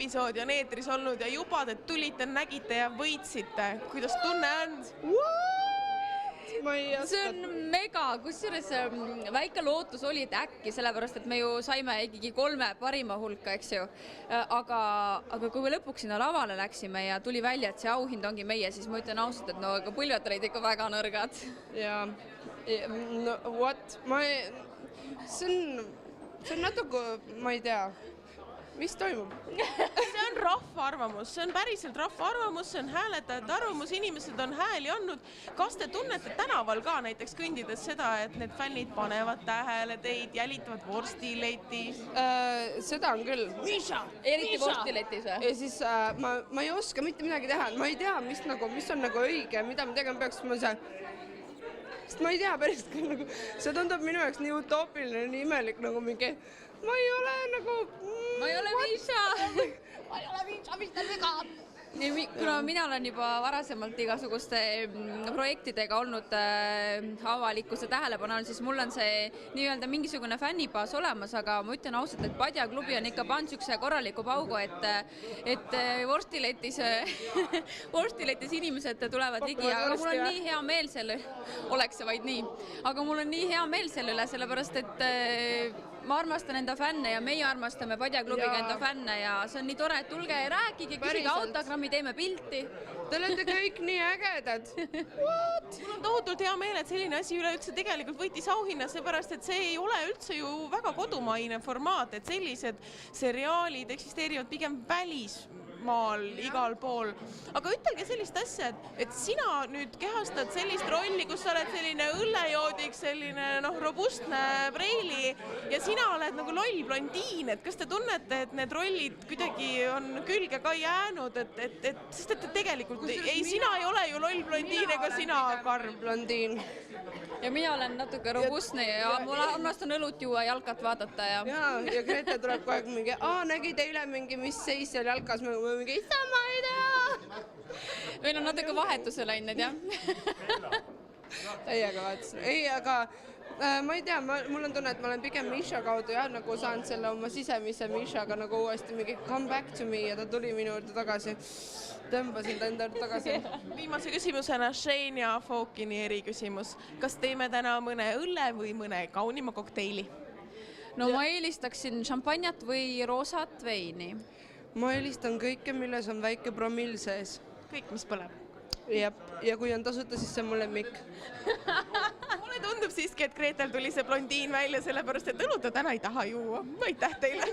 episoodi on eetris olnud ja juba te tulite, nägite ja võitsite. Kuidas tunne on? See on mega, kusjuures väike lootus oli, et äkki, sellepärast, et me ju saime ikkagi 3 parima hulka, eks ju. Aga kui me lõpuks sinna lavale läksime ja tuli välja, et see auhind ongi meie, siis ma ütlen ausalt, et no põlved olid ikka väga nõrgad. Ja, no what? See on natuke, ma ei tea. Mis toimub? See on rahva arvamus, see on päriselt rahva arvamus, see on hääletajate arvamus, inimesed on hääli andnud. Kas te tunnete tänaval ka näiteks kõndides seda, et need fännid panevad tähele teid, jälitavad vorstiletis? Seda on küll. Misha! Eriti vorstiletis või? Ja siis ma ei oska mitte midagi teha, ma ei tea, mis on nagu õige, mida ma tegema peaks, sest ma ei tea päris, see tundub minu jaoks nii utoopiline, nii imelik nagu mingi, ma ei ole Misha! Ma ei ole Misha, mis ta viga? Kuna mina olen juba varasemalt igasuguste projektidega olnud avalikkuse tähelepanu all, siis mul on see nii-öelda mingisugune fännibaas olemas, aga ma ütlen ausalt, et Padja klubi on ikka pannud sükse korraliku paugu, et vorstiletis inimesed tulevad ligi, aga mul on nii hea meel selle, oleks see vaid nii, aga mul on nii hea meel selle üle, sellepärast, et ma armastan enda fänne ja meie armastame Padja klubiga enda fänne ja see on nii tore, et tulge ja rääkige, küsige autogrammi, teeme pilti. Te olete kõik nii ägedad. What? Mul on tohutult hea meel, et selline asi üleüldse tegelikult võitis auhinna, seepärast, et see ei ole üldse ju väga kodumaine formaat, et sellised seriaalid eksisteerivad pigem välismaal igal pool. Aga ütelge sellist asja, et sina nüüd kehastad sellist rolli, kus sa oled selline õllejoodik, selline robustne preili ja sina oled nagu loll blondiin, et kas te tunnete, et need rollid kuidagi on külge ka jäänud, sest et tegelikult sina ei ole ju loll blondiin ega sina karm blondiin. Ja mina olen natuke robustne ja mul armastan õlut juua ja jalkat vaadata. Ja Grete tuleb kogu aeg mingi, nägi teile mingi, mis seis seal jalkas, mingi, sama ei tea. Meil on natuke vahetuse läinud, jah. Täiega vaatasin. Ei, aga ma ei tea, mul on tunne, et ma olen pigem Misha kaudu nagu saanud selle oma sisemise Mishaga nagu uuesti mingi come back to me ja ta tuli minu juurde tagasi. Tõmbasin ta enda tagasi. Viimase küsimusena Shane ja Fokini eriküsimus. Kas teeme täna mõne õlle või mõne kaunima kokteili? No ma eelistaksin šampanjat või roosat veini. Ma eelistan kõike, milles on väike promill sees. Kõik, mis põleb. Ja kui on tasuta, siis see on mulle mikk. Mulle tundub siiski, et Gretel tuli see blondiin välja, sellepärast, et õlut ta täna ei taha juua. Aitäh teile!